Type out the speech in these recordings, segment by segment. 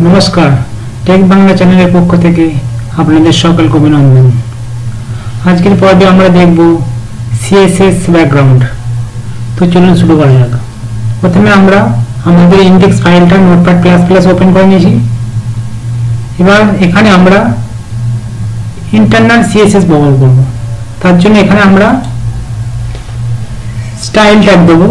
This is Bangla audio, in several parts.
নমস্কার, টেক বাংলা চ্যানেলের পক্ষ থেকে আপনাদের সকলকে অভিনন্দন। আজকের পর্বে আমরা দেখব সিএসএস ব্যাকগ্রাউন্ড। তো চলুন শুরু করা যাক। প্রথমে আমরা আমাদের ইন্ডেক্স ফাইলটা নোটপ্যাড প্লাস প্লাস ওপেন করে নিয়েছি। এবার এখানে আমরা ইন্টারনাল সিএসএস ব্যবহার করব। তার জন্য এখানে আমরা স্টাইল ট্যাগ দেবো।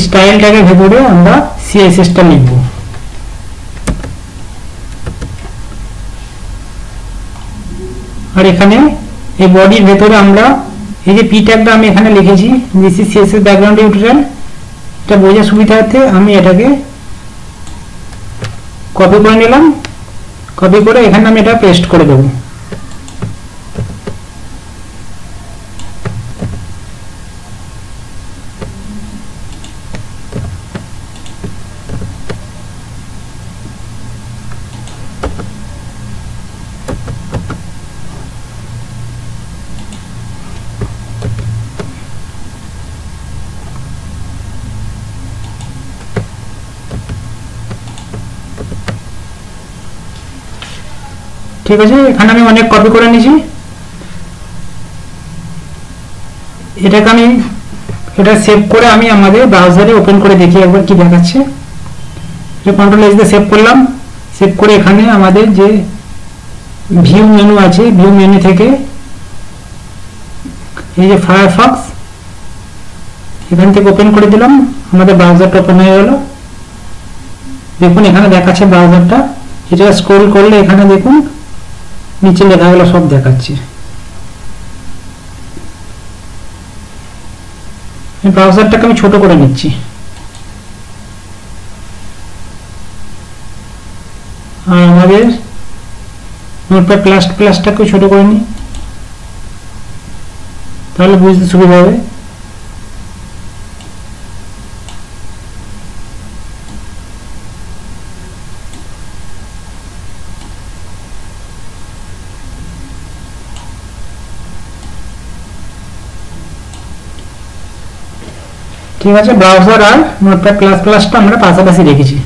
স্টাইল ট্যাগের ভেতরে আমরা সিএসএস টা লিখব। আর এখানে এই বডির ভেতরে আমরা এই যে পি ট্যাগটা আমি এখানে লিখেছি, this is CSS background tutorial, এটা বোঝার সুবিধার্থে আমি এটাকে কপি করে নিলাম। কপি করে এখানে আমি এটা পেস্ট করে দেবো। ঠিক আছে, এখানে আমি অনেক কপি করে নিয়েছি। এটাকে আমি এটা সেভ করে আমি আমাদের ব্রাউজারে ওপেন করে দেখি একবার কি দেখাচ্ছে। এটা কন্ট্রোল এস দিয়ে সেভ করলাম। সেভ করে এখানে আমাদের যে ভিউ মেনু আছে, ভিউ মেনু থেকে এই যে ফায়ারফক্স, এখান থেকে ওপেন করে দিলাম। আমাদের ব্রাউজারটা ওপেন হয়ে গেল। দেখুন এখানে দেখাচ্ছে ব্রাউজারটা। এটা স্ক্রল করলে এখানে দেখুন নিচে লেখাগুলো সব দেখাচ্ছে। ব্রাউজারটাকে আমি ছোট করে নিচ্ছি। আর আমাদের নোটপ্যাড প্লাস প্লাসটাকে ছোট করে নিই, তাহলে বুঝতে সুবিধা হবে। ঠিক আছে, ব্রাউজার আর নোটপ্যাড প্লাস প্লাসটা আমরা পাশাপাশি রেখেছি।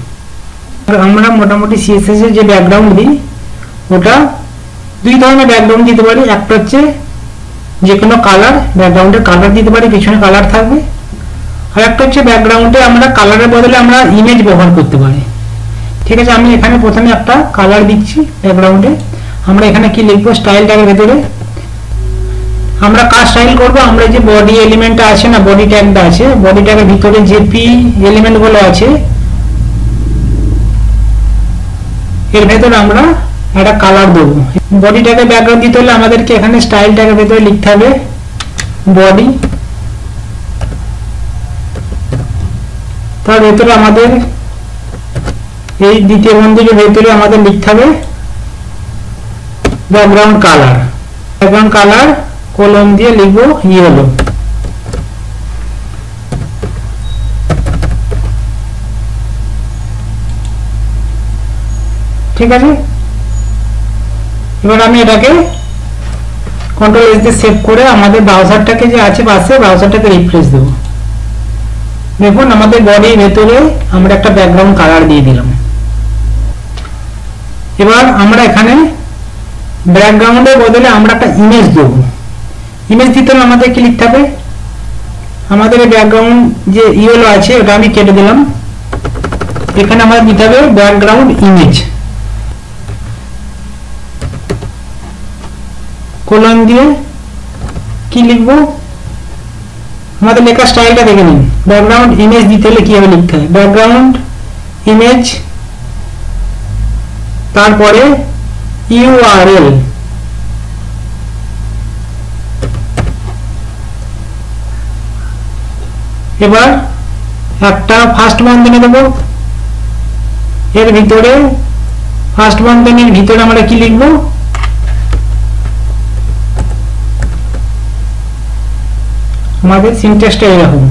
আর আমরা মোটামুটি সিএসএস এর যে ব্যাকগ্রাউন্ড দিই, ওটা দুই ধরনের ব্যাকগ্রাউন্ড দিতে পারি। একটা হচ্ছে যে কোনো কালার, ব্যাকগ্রাউন্ডের কালার দিতে পারি, পিছনে কালার থাকবে। আর একটা হচ্ছে ব্যাকগ্রাউন্ডে আমরা কালারের বদলে আমরা ইমেজ ব্যবহার করতে পারি। ঠিক আছে, আমি এখানে প্রথমে একটা কালার দিচ্ছি ব্যাকগ্রাউন্ডে। আমরা এখানে কি লিখবো, স্টাইল ট্যাগের ভেতরে আমরা কাজ স্টাইল করব। আমরা যে বডি এলিমেন্টটা আছে না, বডি ট্যাগটা আছে, বডি ট্যাগের ভিতরে যে পি এলিমেন্ট গুলো আছে এর ভেতরে আমরা একটা কালার দেবো। বডি ট্যাগের ব্যাকগ্রাউন্ড দিতে হলে আমাদেরকে এখানে স্টাইল ট্যাগের ভেতরে লিখতে হবে বডি। তার ভেতরে আমাদের এই দ্বিতীয় বন্ধনীর ভেতরে আমাদের লিখতে হবে ব্যাকগ্রাউন্ড কালার। ব্যাকগ্রাউন্ড কালার কলম দিয়ে লিখবো ইয়েলো। ঠিক আছে, এবার আমি এটাকে কন্ট্রোল এস দিয়ে সেভ করে আমাদের ব্রাউজারটাকে যে আছে পাশে, ব্রাউজারটাকে রিফ্রেশ দেব। দেখুন আমাদের বডির ভেতরে আমরা একটা ব্যাকগ্রাউন্ড কালার দিয়ে দিলাম। এবার আমরা এখানে ব্যাকগ্রাউন্ডের বদলে আমরা একটা ইমেজ দেবো। ইমেজ দিতে হলে আমাদের কি লিখতে হবে, আমাদের ব্যাকগ্রাউন্ড যে ইয়েলো আছে ওটা আমি কেটে দিলাম। এখানে আমাদের দিতে হবে ব্যাকগ্রাউন্ড ইমেজ, কোলন দিয়ে কি লিখবো, আমাদের লেখার স্টাইলটা দেখে নিন। ব্যাকগ্রাউন্ড ইমেজ দিতে হলে কিভাবে লিখতে হয়, ব্যাকগ্রাউন্ড ইমেজ, তারপরে ইউআরএল। এবার একটা ফার্স্ট বন্ধনী দেবো। এর ভিতরে ফার্স্ট বন্ধনীর ভিতরে আমরা কি লিখবো, আমাদের সিনট্যাক্সটা এরকম।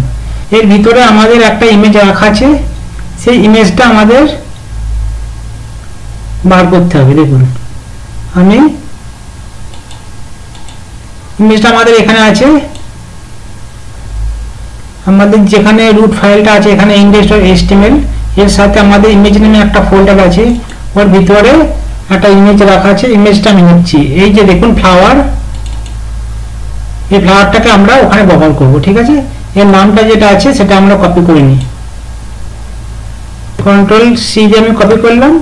এর ভিতরে আমাদের একটা ইমেজ রাখা আছে, সেই ইমেজটা আমাদের বার করতে হবে। দেখুন আমি ইমেজটা আমাদের এখানে আছে, আমাদের যেখানে রুট ফাইলটা আছে এখানে index.html, এর সাথে আমাদের ইমেজ নামে একটা ফোল্ডার আছে, ওর ভিতরে একটা ইমেজ রাখা আছে। ইমেজটা আমি নিচ্ছি, এই যে দেখুন ফ্লাওয়ার, এই ফ্লাওয়ারটাকে আমরা ওখানে ব্যবহার করব। ঠিক আছে, এর নামটা যেটা আছে সেটা আমরা কপি করে নিই, কন্ট্রোল সি দিয়ে আমি কপি করলাম।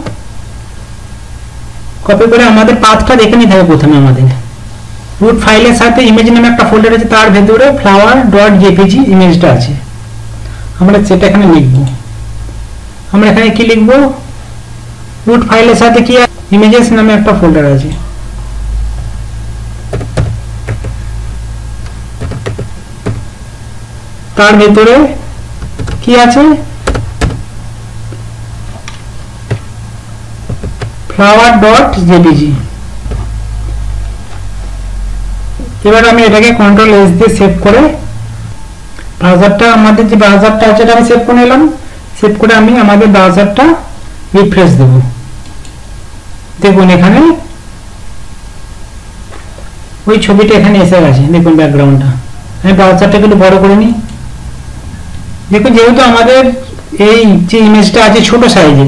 কপি করে আমাদের পাথটা দেখে নিতে হবে। প্রথমে আমাদের রুট ফাইলের সাথে ইমেজ নামে একটা ফোল্ডার আছে, তার ভেতরে flower.jpg ইমেজটা আছে, আমরা সেটা এখানে লিখব। আমরা এখানে কি লিখব, রুট ফাইলের সাথে কি ইমেজেস নামে একটা ফোল্ডার আছে, তার ভেতরে কি আছে, flower.jpg। এবার আমি এটাকে কন্ট্রোল এস দিয়ে সেভ করে ব্রাউজারটা, আমাদের যে ব্রাউজারটা আছে এটা আমি সেভ করে নিলাম। সেভ করে আমি আমাদের ব্রাউজারটা রিফ্রেশ দেব। দেখুন এখানে ওই ছবিটা এখানে এসে গেছে, দেখুন ব্যাকগ্রাউন্ডটা। আমি ব্রাউজারটা একটু বড় করে নিই। দেখুন যেহেতু আমাদের এই যে ইমেজটা আছে ছোট সাইজে,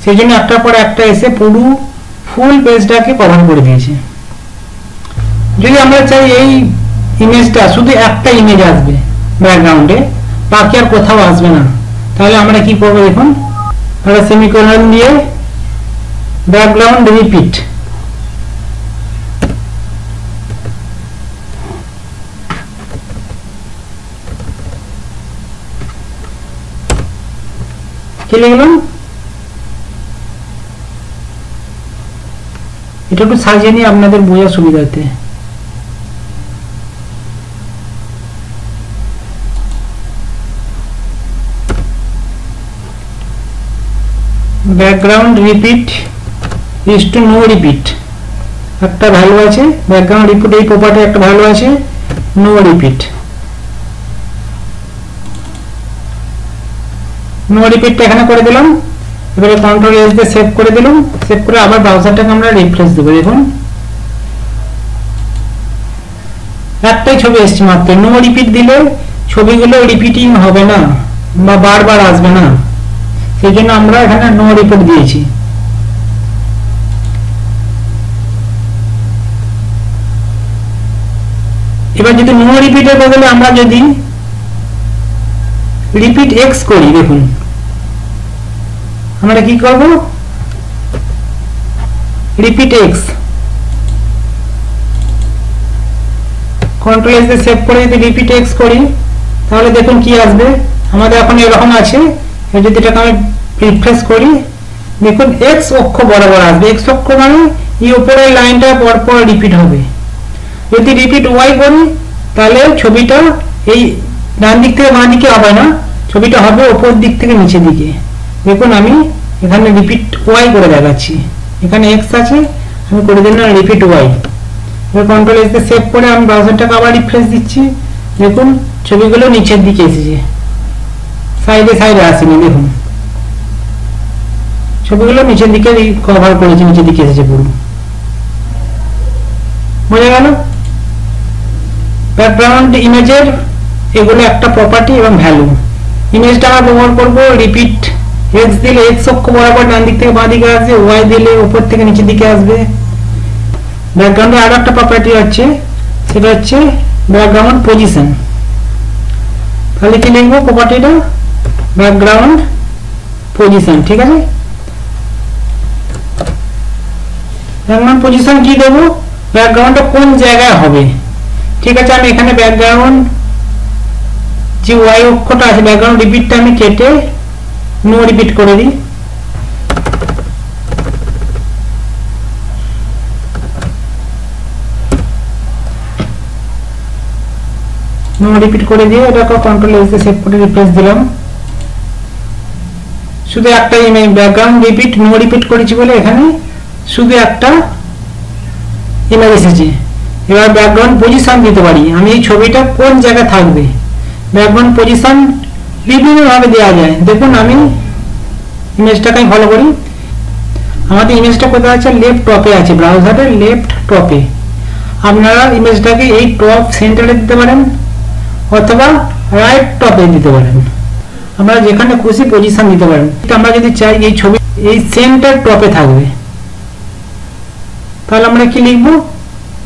সেই জন্য একটার পর একটা এসে পুরো ফুল পেজটাকে কভার করে দিয়েছে। যদি আমরা চাই এই ইমেজটা শুধু একটা ইমেজ আসবে ব্যাকগ্রাউন্ডে, বাকি আর কোথাও আসবে না, তাহলে আমরা কি করব, দেখুন আমরা সেমিকোলন দিয়ে ব্যাকগ্রাউন্ড রিপিট, কি লিখলাম, এটা একটু সাজিয়ে নিয়ে আপনাদের বোঝার সুবিধার্থে। Background repeat is to know repeat, একটা ভ্যালু আছে ব্যাকগ্রাউন্ড রিপিট, এই প্রপার্টির একটা ভ্যালু আছে নো রিপিট। নো রিপিটটা এখানে করে দিলাম। এবারে কন্ট্রোল এস দিয়ে সেভ করে দিলাম। সেভ করে আবার ব্রাউজারটাকে আমরা রিফ্রেশ দেবো। দেখুন একটাই ছবি এসছে মাত্র। নো রিপিট দিলে ছবিগুলো রিপিটিং হবে না বা বারবার আসবে না, সেই জন্য আমরা এখানে নো রিপিট দিয়েছি। এবার যদি নো রিপিটের বদলে আমরা যদি রিপিট এক্স করি, দেখুন আমরা কি করব, রিপিট এক্স, কন্ট্রোল এস দিয়ে সেভ করে যদি রিপিট এক্স করি তাহলে দেখুন কি আসবে। আমাদের এখন এরকম আছে। যদি এটাকে আমি রিফ্রেশ করি, দেখুন এক্স অক্ষ বরাবর আসবে। এক্স অক্ষ মানে এই উপরের লাইনটা পরপর রিপিট হবে। যদি রিপিট ওয়াই করি তাহলে ছবিটা এই ডান দিক থেকে বাঁ দিকে হবে না, ছবিটা হবে উপর দিক থেকে নিচের দিকে। দেখুন আমি এখানে রিপিট ওয়াই করে দেখাচ্ছি, এখানে এক্স আছে, আমি করে দিলাম রিপিট ওয়াই। এবার কন্ট্রোল এস দিয়ে সেভ করে আমি ব্রাউজারটাকে আবার রিফ্রেশ দিচ্ছি। দেখুন ছবিগুলো নিচের দিকে এসেছে, সাইডে সাইডে আসেনি। দেখুন ছবিগুলো নিচের দিকে কভার করেছে, নিচের দিকে এসেছে পুরো। বোঝা গেল? ব্যাকগ্রাউন্ড ইমেজের এগুলো একটা প্রপার্টি এবং ভ্যালু। ইমেজটা আমরা ব্যবহার করবো রিপিট এক্স দিলে এক্স অক্ষ বরাবর ডান দিক থেকে বাঁ দিকে আসবে, ওয়াই দিলে উপর থেকে নিচের দিকে আসবে। ব্যাকগ্রাউন্ডে আরো একটা প্রপার্টি আছে, সেটা হচ্ছে ব্যাকগ্রাউন্ড পজিশন। তাহলে কি লিখবো প্রপার্টিটা, ব্যাকগ্রাউন্ড পজিশন। ঠিক আছে, ব্যাকগ্রাউন্ড পজিশন কি দেবো, ব্যাকগ্রাউন্ডটা কোন জায়গায় হবে। ঠিক আছে, আমি এখানে ব্যাকগ্রাউন্ড যে ওয়াই অক্ষটা আছে ব্যাকগ্রাউন্ড রিপিটটা আমি কেটে নো রিপিট করে দিই। নো রিপিট করে দিয়ে এটাকে কন্ট্রোল এস দিয়ে সেভ করে রিফ্রেশ দিলাম। শুধু একটা image background repeat no repeat করেছি বলে এখানে শুধু একটা ইমেজ এসেছে। এবার ব্যাকগ্রাউন্ড পজিশন দিতে পারি, আমি এই ছবিটা কোন জায়গায় থাকবে। ব্যাকগ্রাউন্ড পজিশন বিভিন্ন ভাবে দেওয়া যায়। দেখুন আমি ইমেজটাকে ফলো করি, আমাদের ইমেজটা কোথায় আছে, লেফট টপে আছে, ব্রাউজারের লেফট টপে। আপনারা ইমেজটাকে এই টপ সেন্টারে দিতে পারেন অথবা রাইট টপে দিতে পারেন, আমরা যেখানে খুশি পজিশন দিতে পারেন। আমরা যদি চাই এই ছবি এই সেন্টার টপে থাকবে, তাহলে আমরা কি লিখব,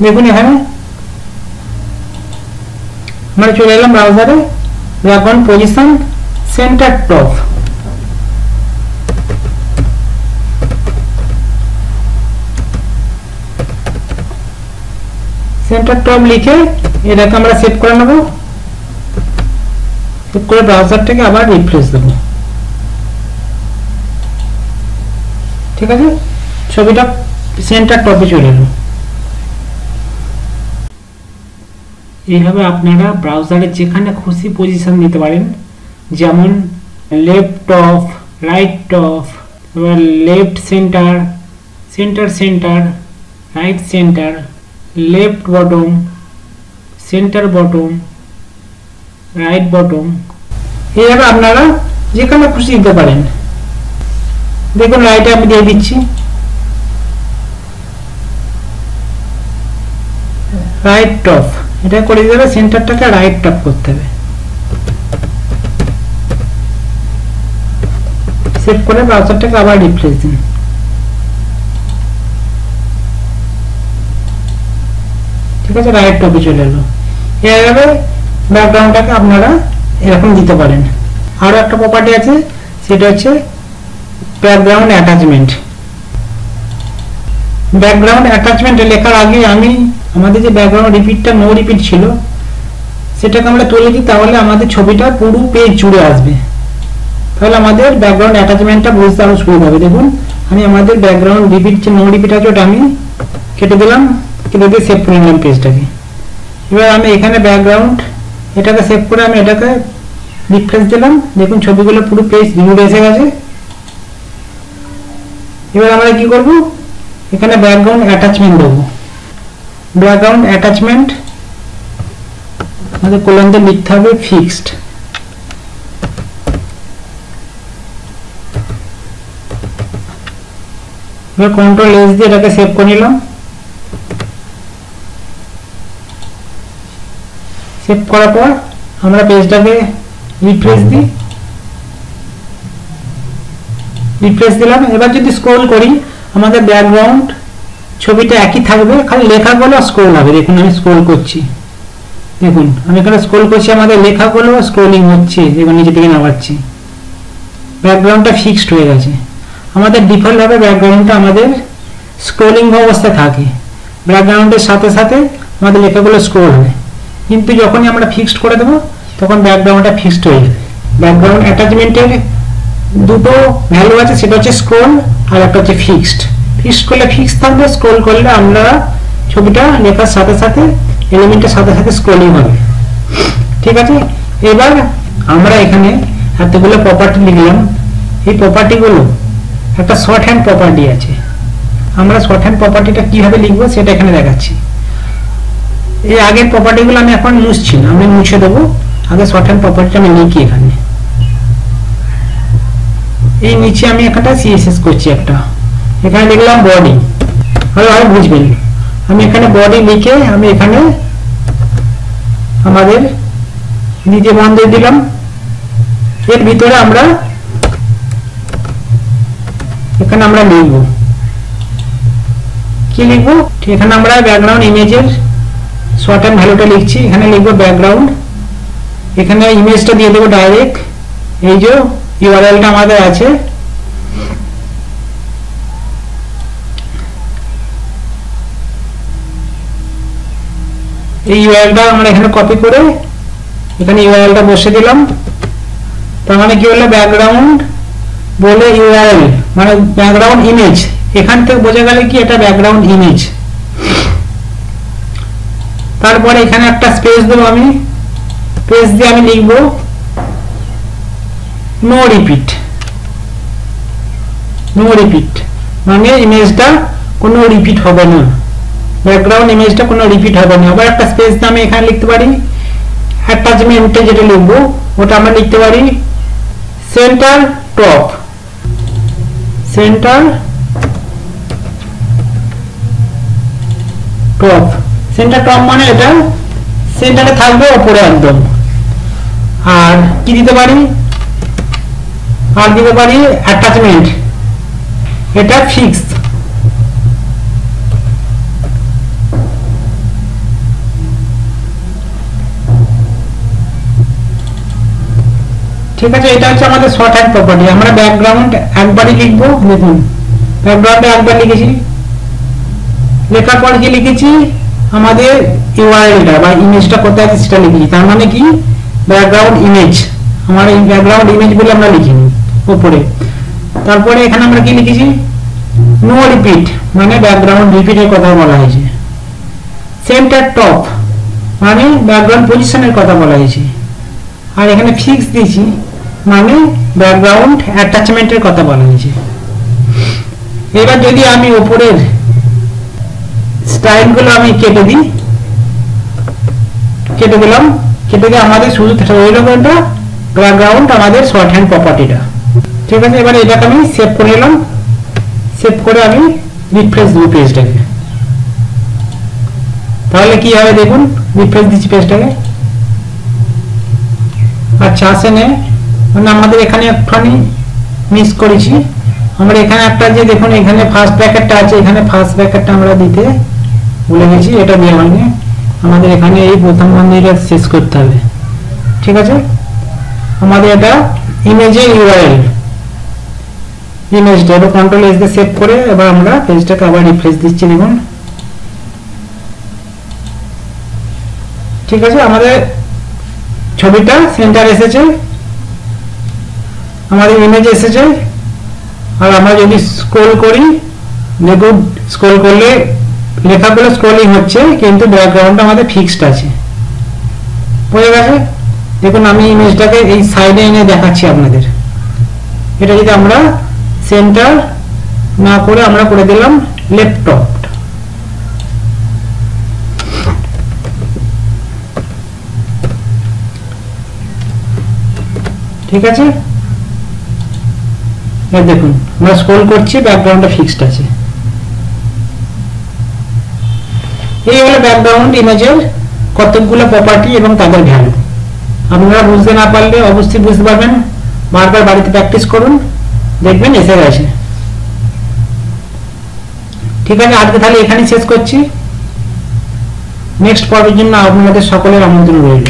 দেখুন এখানে আমরা চলে এলাম ব্রাউজারে, background position centre top. Centre top লিখে এটাকে আমরা সেভ করে নেব, সেভ করে ব্রাউজারটাকে আবার রিফ্রেশ দেব। ঠিক আছে, ছবিটা সেন্টার টপে চলে এলো। এইভাবে আপনারা ব্রাউজারে যেখানে খুশি পজিশন দিতে পারেন, যেমন left top, right top, left centre, centre centre, right centre, left bottom, centre bottom, right bottom, এইভাবে আপনারা যেখানে খুশি দিতে পারেন। দেখুন রাইটে আমি দিয়ে দিচ্ছি, রাইট টপ, এটা করে দিলে সেন্টারটাকে রাইট টপ করতে হবে। সেভ করে ব্রাউজারটাকে আবার রিফ্রেশ দিন। ঠিক আছে, রাইট টপে চলে এলো। এইভাবে ব্যাকগ্রাউন্ডটাকে আপনারা এরকম দিতে পারেন। আরো একটা প্রপার্টি আছে, সেটা হচ্ছে ব্যাকগ্রাউন্ড অ্যাটাচমেন্ট। ব্যাকগ্রাউন্ড অ্যাটাচমেন্ট লেখার আগে আমি আমাদের যে ব্যাকগ্রাউন্ড রিপিটটা নো রিপিট ছিল সেটাকে আমরা তুলে দিই, তাহলে আমাদের ছবিটা পুরো পেজ জুড়ে আসবে, তাহলে আমাদের ব্যাকগ্রাউন্ড অ্যাটাচমেন্টটা বুঝতে আরো সুবিধা হবে। দেখুন আমি আমাদের ব্যাকগ্রাউন্ড রিপিট যে নো রিপিট আছে ওটা আমি কেটে দিলাম, কেটে দিয়ে সেভ করে নিলাম পেজটাকে। এবার আমি এখানে ব্যাকগ্রাউন্ড এটাকে সেভ করে আমি এটাকে রিফ্রেশ দিলাম, দেখুন ছবিগুলো পুরো পেজ জুড়ে এসে গেছে। এবার আমরা কি করব, এখানে ব্যাকগ্রাউন্ড অ্যাটাচমেন্ট দেবো। ব্যাকগ্রাউন্ড অ্যাটাচমেন্ট আমাদের কোলন দিয়ে লিখতে হবে ফিক্সড। এবার কন্ট্রোল এস দিয়ে এটাকে সেভ করে নিলাম। সেভ করার পর আমরা পেজটাকে রিফ্রেশ দিই, রিফ্রেশ দিলাম। এবার যদি স্ক্রল করি আমাদের ব্যাকগ্রাউন্ড ছবিটা একই থাকবে, খালি লেখাগুলো স্ক্রল হবে। দেখুন আমি স্ক্রল করছি, দেখুন আমি এখানে স্ক্রল করছি, আমাদের লেখাগুলো স্ক্রলিং হচ্ছে, দেখুন নিচে দিকে নামাচ্ছি। ব্যাকগ্রাউন্ডটা ফিক্সড হয়ে গেছে। আমাদের ডিফল্ট ভাবে ব্যাকগ্রাউন্ডটা আমাদের স্ক্রলিং অবস্থায় থাকে, ব্যাকগ্রাউন্ডের সাথে সাথে আমাদের লেখাগুলো স্ক্রল হয়, কিন্তু যখনই আমরা ফিক্সড করে দেবো তখন ব্যাকগ্রাউন্ডটা ফিক্সড হয়ে যাবে। ব্যাকগ্রাউন্ড অ্যাটাচমেন্টের দুটো ভ্যালু আছে, সেটা হচ্ছে স্ক্রল আর একটা হচ্ছে ফিক্সড। ফিক্সড করলে ফিক্সড থাকবে, স্ক্রল করলে আমরা ছবিটা লেখার সাথে সাথে এলিমেন্টের সাথে সাথে স্ক্রলিং হবে। ঠিক আছে, এবার আমরা এখানে এতগুলো প্রপার্টি লিখলাম, এই প্রপার্টিগুলো একটা শর্ট হ্যান্ড প্রপার্টি আছে। আমরা শর্ট হ্যান্ড প্রপার্টিটা কিভাবে লিখবো সেটা এখানে দেখাচ্ছি। এই আগের প্রপার্টিগুলো আমি এখন মুছছি না, আমি মুছে দেবো। আগে শর্ট হ্যান্ড প্রপার্টিটা আমি লিখি এখানে, এই নিচে আমি একটা সিএসএস করছি একটা, এখানে লিখলাম বডি, ভালোভাবে বুঝবেন। আমি এখানে বডি লিখে আমি এখানে আমাদের নিজে বন্ধ দিলাম। এর ভিতরে আমরা এখানে আমরা লিখব কি লিখবো, এখানে আমরা ব্যাকগ্রাউন্ড ইমেজের শর্ট হ্যান্ড ভ্যালুটা লিখছি, এখানে লিখবো ব্যাকগ্রাউন্ড, এখানে ইমেজটা দিয়ে দেবো ডাইরেক্ট, এই যে ইউআরএলটা আমাদের আছে। এই ইউআরএলটা আমরা এখানে কপি করে এখানে ইউআরএলটা বসে দিলাম। তার মানে কি হলো, ব্যাকগ্রাউন্ড বলে ইউআরএল মানে ব্যাকগ্রাউন্ড ইমেজ, এখান থেকে বোঝা গেল কি এটা ব্যাকগ্রাউন্ড ইমেজ। তারপরে এখানে একটা স্পেস দেবো, আমি স্পেস দিয়ে আমি লিখবো নো রিপিট। নো রিপিট মানে ইমেজটা কোনো রিপিট হবে না, ব্যাকগ্রাউন্ড ইমেজটা কোনো রিপিট হবে না। আবার একটা স্পেস দিয়ে আমি এখানে লিখতে পারি অ্যাটাচমেন্টে যেটা লিখবো ওটা আমরা লিখতে পারি centre top, centre top, centre top মানে এটা সেন্টারে থাকবে ওপরে একদম। আর কি দিতে পারি, আর দিতে পারি অ্যাটাচমেন্ট, এটা ফিক্সড। ঠিক আছে, এটা হচ্ছে আমাদের শর্ট হ্যান্ড প্রপার্টি। আমরা ব্যাকগ্রাউন্ড একবারই লিখবো, দেখুন ব্যাকগ্রাউন্ডে একবার লিখেছি, লেখার পর কি লিখেছি, আমাদের ইউআরএলটা বা ইমেজটা কোথায় আছে সেটা লিখেছি। তার মানে কি ব্যাকগ্রাউন্ড ইমেজ, আমার এই ব্যাকগ্রাউন্ড ইমেজ বলে আমরা লিখিনি উপরে। তারপরে এখানে আমরা কি লিখেছি, নো রিপিট মানে ব্যাকগ্রাউন্ড রিপিটের কথা বলা হয়েছে। সেন্টার টপ মানে ব্যাকগ্রাউন্ড পজিশনের কথা বলা হয়েছে। আর এখানে ফিক্স দিয়েছি মানে ব্যাকগ্রাউন্ড অ্যাটাচমেন্টের কথা বলা হয়েছে। এবার যদি আমি উপরের স্টাইলগুলো আমি কেটে দিই, কেটে দিলাম, কেটে দিয়ে আমাদের শুধু রইল কোনটা, ব্যাকগ্রাউন্ড আমাদের শর্ট হ্যান্ড প্রপার্টিটা। ঠিক আছে, এবার এটাকে আমি সেভ করে নিলাম, সেভ করে আমি রিফ্রেশ দেবো পেজটাকে। তাহলে কি হবে দেখুন, রিফ্রেশ দিচ্ছি পেজটাকে, আচ্ছা আসে নে, মানে আমাদের এখানে একটুখানি মিস করেছি। আমরা এখানে একটা যে দেখুন এখানে ফার্স্ট ব্র্যাকেটটা আছে, এখানে ফার্স্ট ব্র্যাকেটটা আমরা দিতে ভুলে গেছি, এটা দেওয়া হয়নি। আমাদের এখানে এই প্রথম বন্ধনীটা শেষ করতে হবে। ঠিক আছে, আমাদের এটা ইমেজের ইউআরএল, ইমেজটা এবার কন্ট্রোল এস দিয়ে সেভ করে এবার আমরা পেজটাকে আবার রিফ্রেশ দিচ্ছি, দেখুন। ঠিক আছে, আমাদের ছবিটা সেন্টার এসেছে, আমাদের ইমেজ এসেছে। আর আমরা যদি স্ক্রল করি, দেখুন স্ক্রল করলে লেখাগুলো স্ক্রলিং হচ্ছে কিন্তু ব্যাকগ্রাউন্ডটা আমাদের ফিক্সড আছে, বুঝে গেছে। দেখুন আমি ইমেজটাকে এই সাইডে এনে দেখাচ্ছি আপনাদের। এটা যদি আমরা সেন্টার না করে আমরা করে দিলাম লেফট টপ, ঠিক আছে। দেখুন আমরা স্ক্রল করছি, ব্যাকগ্রাউন্ডটা ফিক্সড আছে। এই হলো ব্যাকগ্রাউন্ড ইমেজের কতগুলো প্রপার্টি এবং তাদের ভ্যালু। আপনারা বুঝতে না পারলে অবশ্যই বুঝতে পারবেন, বারবার বাড়িতে প্র্যাকটিস করুন, দেখবেন এসে গেছে। ঠিক আছে, আজকে তাহলে এখানেই শেষ করছি। নেক্সট পর্বের জন্য আপনাদের সকলের আমন্ত্রণ রইল।